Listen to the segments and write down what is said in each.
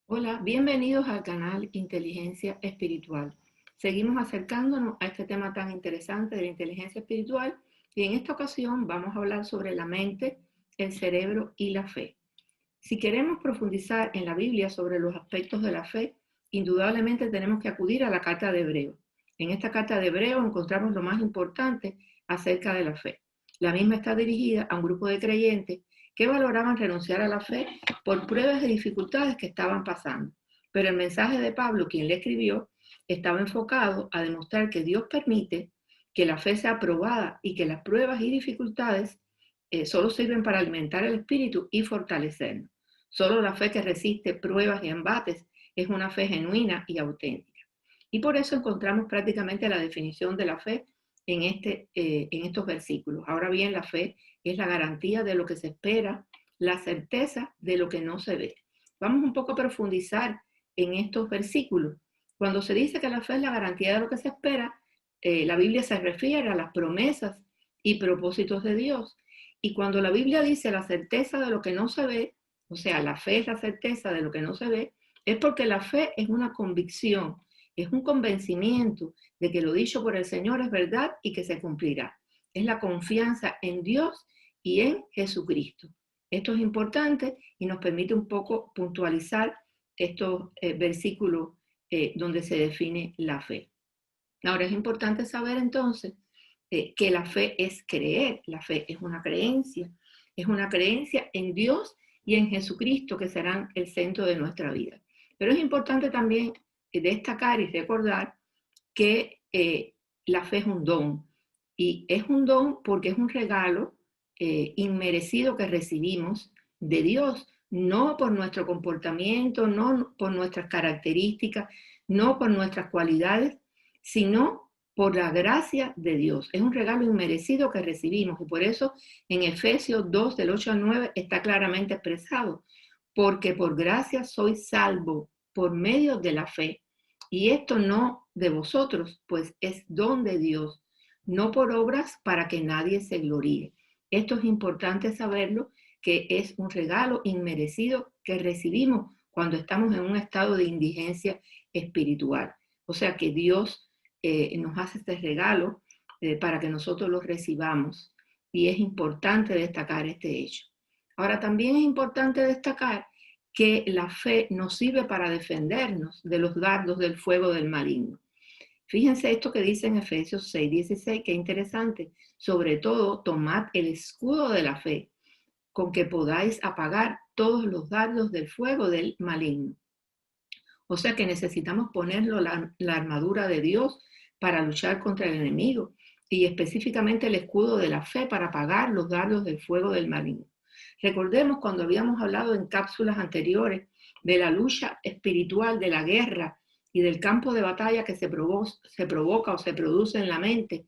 Hola, bienvenidos al canal Inteligencia Espiritual. Seguimos acercándonos a este tema tan interesante de la inteligencia espiritual y en esta ocasión vamos a hablar sobre la mente, el cerebro y la fe. Si queremos profundizar en la Biblia sobre los aspectos de la fe, indudablemente tenemos que acudir a la carta de Hebreo. En esta carta de Hebreo encontramos lo más importante acerca de la fe. La misma está dirigida a un grupo de creyentes que valoraban renunciar a la fe por pruebas y dificultades que estaban pasando. Pero el mensaje de Pablo, quien le escribió, estaba enfocado a demostrar que Dios permite que la fe sea probada y que las pruebas y dificultades solo sirven para alimentar el espíritu y fortalecernos. Solo la fe que resiste pruebas y embates es una fe genuina y auténtica. Y por eso encontramos prácticamente la definición de la fe en estos versículos. Ahora bien, la fe es la garantía de lo que se espera, la certeza de lo que no se ve. Vamos un poco a profundizar en estos versículos. Cuando se dice que la fe es la garantía de lo que se espera, la Biblia se refiere a las promesas y propósitos de Dios. Y cuando la Biblia dice la certeza de lo que no se ve, o sea, la fe es la certeza de lo que no se ve, es porque la fe es una convicción, es un convencimiento de que lo dicho por el Señor es verdad y que se cumplirá. Es la confianza en Dios y en Jesucristo. Esto es importante y nos permite un poco puntualizar estos versículos donde se define la fe. Ahora es importante saber entonces que la fe es creer, la fe es una creencia en Dios y en Jesucristo que serán el centro de nuestra vida. Pero es importante también destacar y recordar que la fe es un don y es un don porque es un regalo inmerecido que recibimos de Dios, no por nuestro comportamiento, no por nuestras características, no por nuestras cualidades, sino por la gracia de Dios. Es un regalo inmerecido que recibimos y por eso en Efesios 2 del 8 al 9 está claramente expresado, porque por gracia soy salvo por medio de la fe. Y esto no de vosotros, pues es don de Dios, no por obras para que nadie se gloríe. Esto es importante saberlo, que es un regalo inmerecido que recibimos cuando estamos en un estado de indigencia espiritual. O sea que Dios nos hace este regalo para que nosotros lo recibamos. Y es importante destacar este hecho. Ahora, también es importante destacar que la fe nos sirve para defendernos de los dardos del fuego del maligno. Fíjense esto que dice en Efesios 6:16, que interesante. Sobre todo, tomad el escudo de la fe, con que podáis apagar todos los dardos del fuego del maligno. O sea que necesitamos ponerlo la armadura de Dios para luchar contra el enemigo y específicamente el escudo de la fe para apagar los dardos del fuego del maligno. Recordemos cuando habíamos hablado en cápsulas anteriores de la lucha espiritual, de la guerra y del campo de batalla que se provoca o se produce en la mente.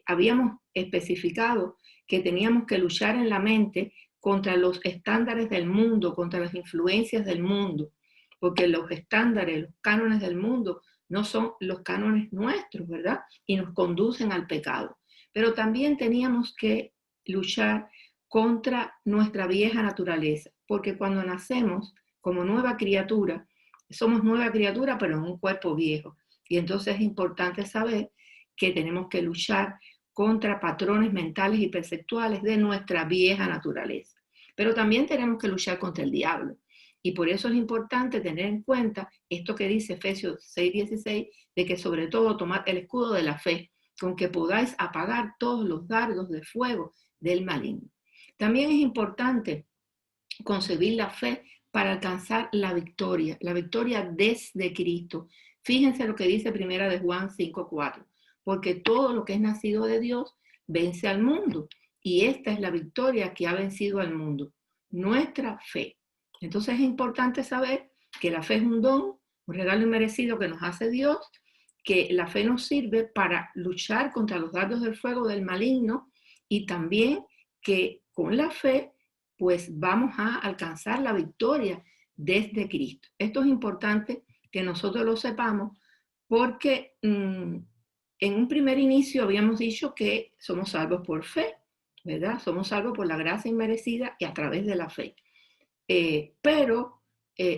Habíamos especificado que teníamos que luchar en la mente contra los estándares del mundo, contra las influencias del mundo, porque los estándares, los cánones del mundo no son los cánones nuestros, ¿verdad? Y nos conducen al pecado. Pero también teníamos que luchar contra nuestra vieja naturaleza, porque cuando nacemos como nueva criatura, somos nueva criatura pero en un cuerpo viejo. Y entonces es importante saber que tenemos que luchar contra patrones mentales y perceptuales de nuestra vieja naturaleza. Pero también tenemos que luchar contra el diablo. Y por eso es importante tener en cuenta esto que dice Efesios 6:16, de que sobre todo tomad el escudo de la fe, con que podáis apagar todos los dardos de fuego del maligno. También es importante concebir la fe para alcanzar la victoria desde Cristo. Fíjense lo que dice Primera de Juan 5:4, porque todo lo que es nacido de Dios vence al mundo, y esta es la victoria que ha vencido al mundo, nuestra fe. Entonces es importante saber que la fe es un don, un regalo inmerecido que nos hace Dios, que la fe nos sirve para luchar contra los dardos del fuego del maligno y también que con la fe pues vamos a alcanzar la victoria desde Cristo. Esto es importante que nosotros lo sepamos porque en un primer inicio habíamos dicho que somos salvos por fe, ¿verdad? Somos salvos por la gracia inmerecida y a través de la fe. Pero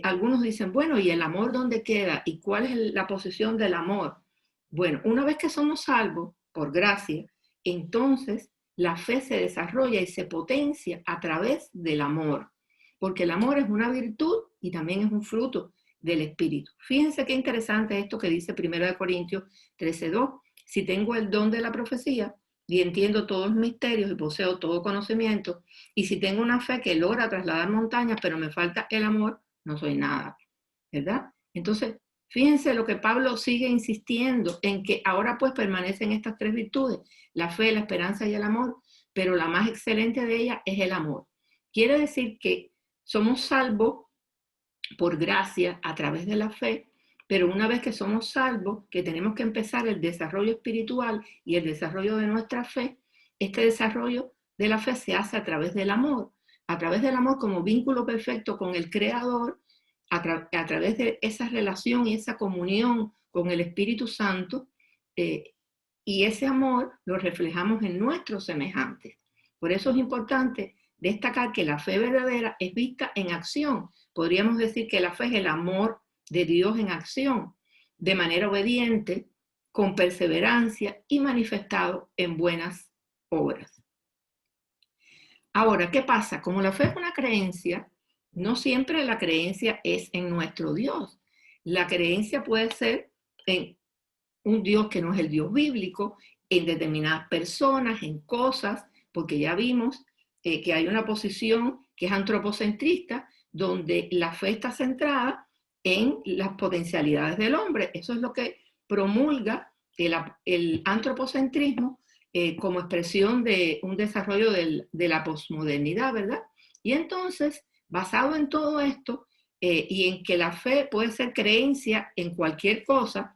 algunos dicen, bueno, ¿y el amor dónde queda? ¿Y cuál es la posición del amor? Bueno, una vez que somos salvos, por gracia, entonces la fe se desarrolla y se potencia a través del amor, porque el amor es una virtud y también es un fruto del Espíritu. Fíjense qué interesante esto que dice 1 Corintios 13:2. Si tengo el don de la profecía y entiendo todos los misterios y poseo todo conocimiento, y si tengo una fe que logra trasladar montañas, pero me falta el amor, no soy nada, ¿verdad? Entonces, fíjense lo que Pablo sigue insistiendo en que ahora pues permanecen estas tres virtudes, la fe, la esperanza y el amor, pero la más excelente de ellas es el amor. Quiere decir que somos salvos por gracia a través de la fe, pero una vez que somos salvos, que tenemos que empezar el desarrollo espiritual y el desarrollo de nuestra fe, este desarrollo de la fe se hace a través del amor como vínculo perfecto con el Creador, a través de esa relación y esa comunión con el Espíritu Santo, y ese amor lo reflejamos en nuestros semejantes. Por eso es importante destacar que la fe verdadera es vista en acción. Podríamos decir que la fe es el amor de Dios en acción, de manera obediente, con perseverancia y manifestado en buenas obras. Ahora, ¿qué pasa? Como la fe es una creencia, no siempre la creencia es en nuestro Dios. La creencia puede ser en un Dios que no es el Dios bíblico, en determinadas personas, en cosas, porque ya vimos que hay una posición que es antropocentrista, donde la fe está centrada en las potencialidades del hombre. Eso es lo que promulga el antropocentrismo como expresión de un desarrollo de la posmodernidad, ¿verdad? Y entonces, basado en todo esto, y en que la fe puede ser creencia en cualquier cosa,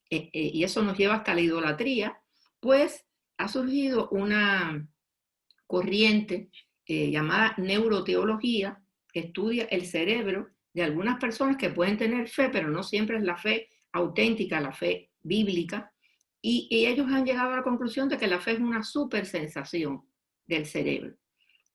y eso nos lleva hasta la idolatría, pues ha surgido una corriente llamada neuroteología, que estudia el cerebro de algunas personas que pueden tener fe, pero no siempre es la fe auténtica, la fe bíblica, y ellos han llegado a la conclusión de que la fe es una supersensación del cerebro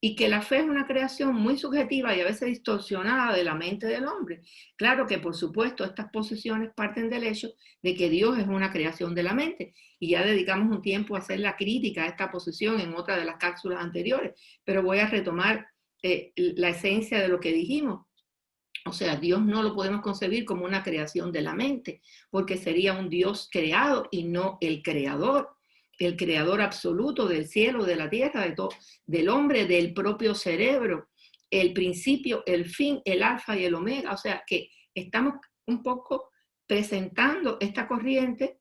y que la fe es una creación muy subjetiva y a veces distorsionada de la mente del hombre. Claro que, por supuesto, estas posiciones parten del hecho de que Dios es una creación de la mente, y ya dedicamos un tiempo a hacer la crítica a esta posición en otra de las cápsulas anteriores, pero voy a retomar la esencia de lo que dijimos. O sea, Dios no lo podemos concebir como una creación de la mente, porque sería un Dios creado y no el creador absoluto del cielo, de la tierra, de todo, del hombre, del propio cerebro, el principio, el fin, el alfa y el omega. O sea, que estamos un poco presentando esta corriente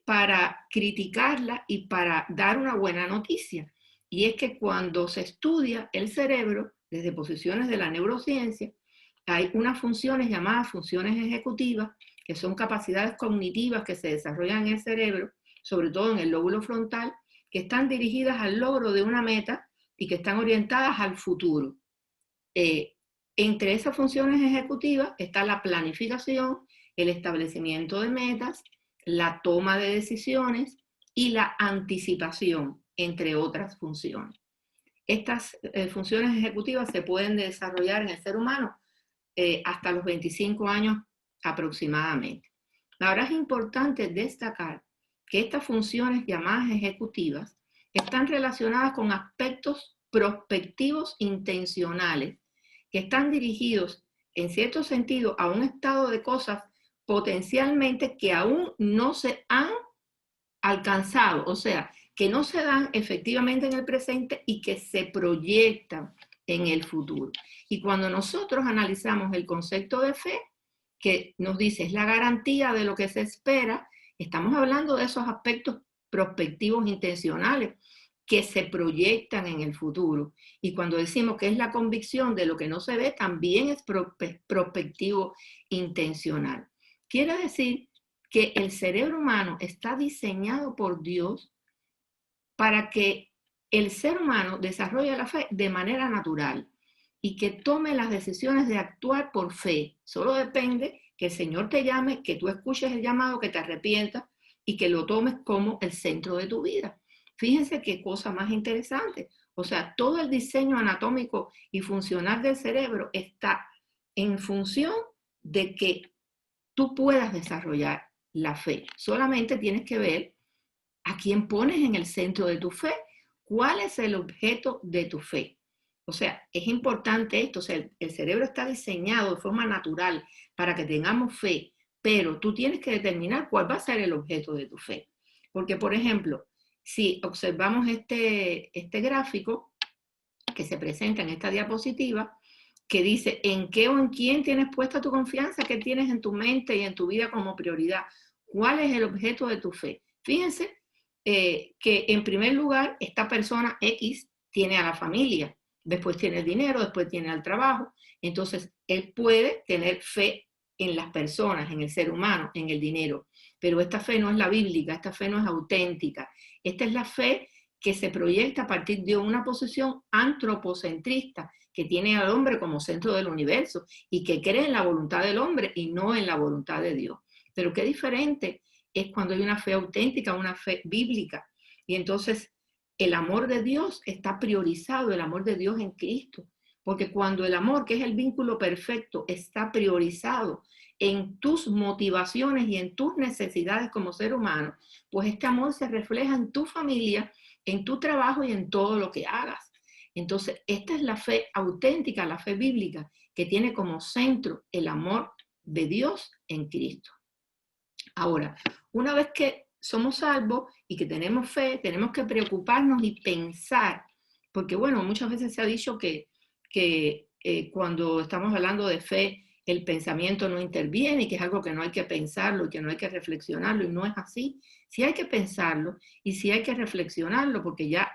para criticarla y para dar una buena noticia. Y es que cuando se estudia el cerebro desde posiciones de la neurociencia, hay unas funciones llamadas funciones ejecutivas, que son capacidades cognitivas que se desarrollan en el cerebro, sobre todo en el lóbulo frontal, que están dirigidas al logro de una meta y que están orientadas al futuro. Entre esas funciones ejecutivas está la planificación, el establecimiento de metas, la toma de decisiones y la anticipación, entre otras funciones. Estas funciones ejecutivas se pueden desarrollar en el ser humano hasta los 25 años aproximadamente. Ahora es importante destacar que estas funciones llamadas ejecutivas están relacionadas con aspectos prospectivos intencionales que están dirigidos en cierto sentido a un estado de cosas potencialmente que aún no se han alcanzado, o sea, que no se dan efectivamente en el presente y que se proyectan en el futuro. Y cuando nosotros analizamos el concepto de fe, que nos dice es la garantía de lo que se espera, estamos hablando de esos aspectos prospectivos intencionales que se proyectan en el futuro. Y cuando decimos que es la convicción de lo que no se ve, también es prospectivo intencional. Quiere decir que el cerebro humano está diseñado por Dios para que el ser humano desarrolle la fe de manera natural y que tome las decisiones de actuar por fe. Solo depende que el Señor te llame, que tú escuches el llamado, que te arrepientas y que lo tomes como el centro de tu vida. Fíjense qué cosa más interesante. O sea, todo el diseño anatómico y funcional del cerebro está en función de que tú puedas desarrollar la fe. Solamente tienes que ver a quién pones en el centro de tu fe, cuál es el objeto de tu fe. O sea, es importante esto, o sea, el cerebro está diseñado de forma natural para que tengamos fe, pero tú tienes que determinar cuál va a ser el objeto de tu fe. Porque, por ejemplo, si observamos este gráfico que se presenta en esta diapositiva, que dice en qué o en quién tienes puesta tu confianza, qué tienes en tu mente y en tu vida como prioridad, cuál es el objeto de tu fe. Fíjense que en primer lugar esta persona X tiene a la familia, después tiene el dinero, después tiene el trabajo, entonces él puede tener fe en las personas, en el ser humano, en el dinero, pero esta fe no es la bíblica, esta fe no es auténtica, esta es la fe que se proyecta a partir de una posición antropocentrista, que tiene al hombre como centro del universo y que cree en la voluntad del hombre y no en la voluntad de Dios. Pero qué diferente es cuando hay una fe auténtica, una fe bíblica. Y entonces el amor de Dios está priorizado, el amor de Dios en Cristo. Porque cuando el amor, que es el vínculo perfecto, está priorizado en tus motivaciones y en tus necesidades como ser humano, pues este amor se refleja en tu familia, en tu trabajo y en todo lo que hagas. Entonces, esta es la fe auténtica, la fe bíblica, que tiene como centro el amor de Dios en Cristo. Ahora, una vez que somos salvos y que tenemos fe, tenemos que preocuparnos y pensar, porque bueno, muchas veces se ha dicho que cuando estamos hablando de fe, el pensamiento no interviene y que es algo que no hay que pensarlo y que no hay que reflexionarlo, y no es así. Sí hay que pensarlo y sí hay que reflexionarlo, porque ya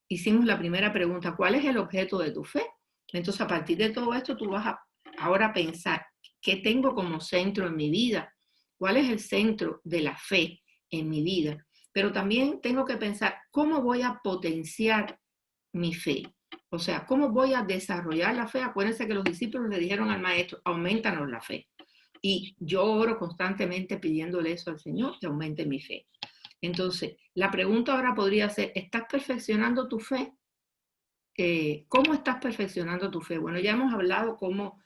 hicimos la primera pregunta, ¿cuál es el objeto de tu fe? Entonces, a partir de todo esto, tú vas a ahora pensar, ¿qué tengo como centro en mi vida? ¿Cuál es el centro de la fe en mi vida? Pero también tengo que pensar, ¿cómo voy a potenciar mi fe? O sea, ¿cómo voy a desarrollar la fe? Acuérdense que los discípulos le dijeron al maestro, aumentanos la fe. Y yo oro constantemente pidiéndole eso al Señor, que aumente mi fe. Entonces, la pregunta ahora podría ser, ¿estás perfeccionando tu fe? ¿Cómo estás perfeccionando tu fe? Bueno, ya hemos hablado cómo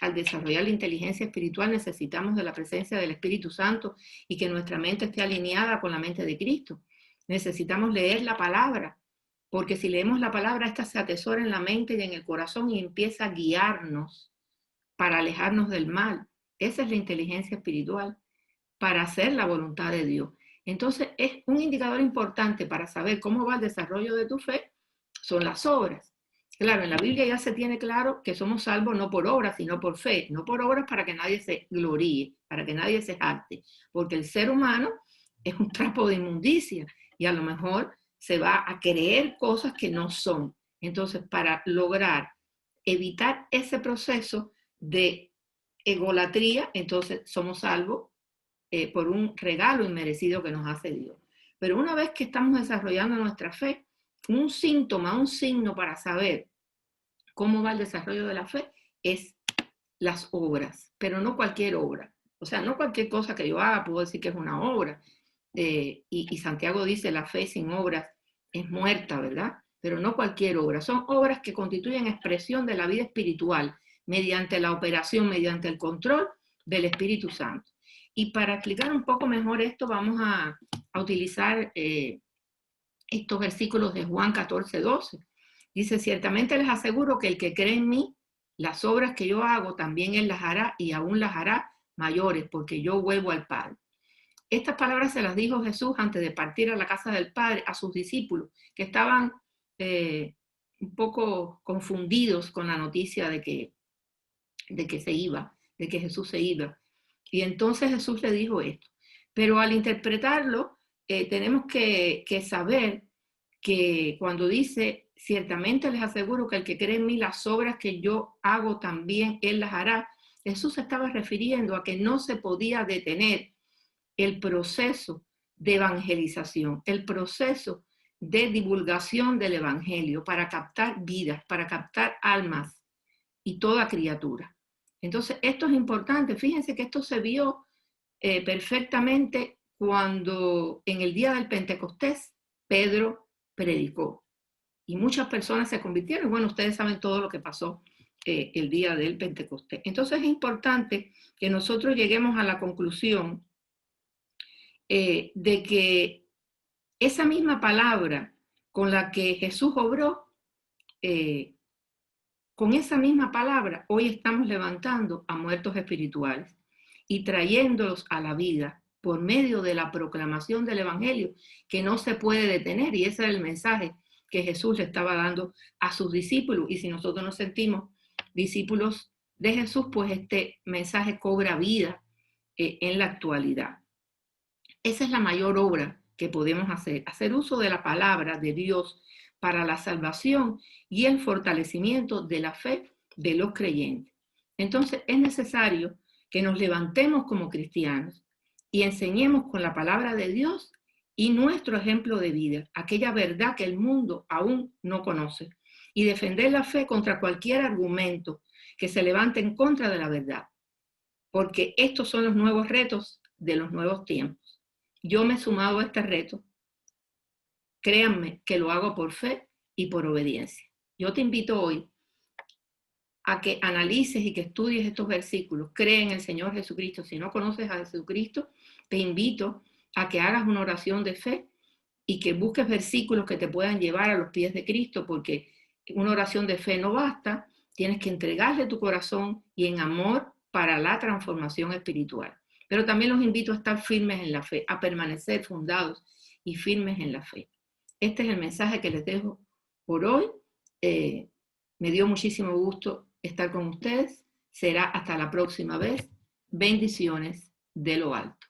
al desarrollar la inteligencia espiritual necesitamos de la presencia del Espíritu Santo y que nuestra mente esté alineada con la mente de Cristo. Necesitamos leer la palabra, porque si leemos la palabra, esta se atesora en la mente y en el corazón y empieza a guiarnos para alejarnos del mal. Esa es la inteligencia espiritual, para hacer la voluntad de Dios. Entonces, es un indicador importante para saber cómo va el desarrollo de tu fe, son las obras. Claro, en la Biblia ya se tiene claro que somos salvos no por obras, sino por fe. No por obras para que nadie se gloríe, para que nadie se jacte, porque el ser humano es un trapo de inmundicia y a lo mejor se va a creer cosas que no son. Entonces, para lograr evitar ese proceso de egolatría, entonces somos salvos por un regalo inmerecido que nos hace Dios. Pero una vez que estamos desarrollando nuestra fe, un síntoma, un signo para saber cómo va el desarrollo de la fe es las obras, pero no cualquier obra. O sea, no cualquier cosa que yo haga puedo decir que es una obra. Y Santiago dice, la fe sin obras es muerta, ¿verdad? Pero no cualquier obra. Son obras que constituyen expresión de la vida espiritual mediante la operación, mediante el control del Espíritu Santo. Y para explicar un poco mejor esto, vamos a utilizar estos versículos de Juan 14:12. Dice, ciertamente les aseguro que el que cree en mí, las obras que yo hago, también él las hará y aún las hará mayores, porque yo vuelvo al Padre. Estas palabras se las dijo Jesús antes de partir a la casa del Padre a sus discípulos, que estaban un poco confundidos con la noticia de que se iba, de que Jesús se iba. Y entonces Jesús le dijo esto. Pero al interpretarlo, tenemos que saber que cuando dice, ciertamente les aseguro que el que cree en mí, las obras que yo hago también, él las hará. Jesús se estaba refiriendo a que no se podía detener el proceso de evangelización, el proceso de divulgación del evangelio para captar vidas, para captar almas y toda criatura. Entonces, esto es importante. Fíjense que esto se vio perfectamente cuando en el día del Pentecostés Pedro predicó y muchas personas se convirtieron. Bueno, ustedes saben todo lo que pasó el día del Pentecostés. Entonces es importante que nosotros lleguemos a la conclusión de que esa misma palabra con la que Jesús obró, con esa misma palabra hoy estamos levantando a muertos espirituales y trayéndolos a la vida por medio de la proclamación del Evangelio, que no se puede detener, y ese era el mensaje que Jesús le estaba dando a sus discípulos. Y si nosotros nos sentimos discípulos de Jesús, pues este mensaje cobra vida en la actualidad. Esa es la mayor obra que podemos hacer uso de la palabra de Dios para la salvación y el fortalecimiento de la fe de los creyentes. Entonces es necesario que nos levantemos como cristianos y enseñemos con la palabra de Dios y nuestro ejemplo de vida, aquella verdad que el mundo aún no conoce, y defender la fe contra cualquier argumento que se levante en contra de la verdad, porque estos son los nuevos retos de los nuevos tiempos. Yo me he sumado a este reto. Créanme que lo hago por fe y por obediencia. Yo te invito hoy a que analices y que estudies estos versículos. Cree en el Señor Jesucristo. Si no conoces a Jesucristo, te invito a que hagas una oración de fe y que busques versículos que te puedan llevar a los pies de Cristo, porque una oración de fe no basta. Tienes que entregarle tu corazón y en amor para la transformación espiritual. Pero también los invito a estar firmes en la fe, a permanecer fundados y firmes en la fe. Este es el mensaje que les dejo por hoy. Me dio muchísimo gusto estar con ustedes. Será hasta la próxima vez. Bendiciones de lo alto.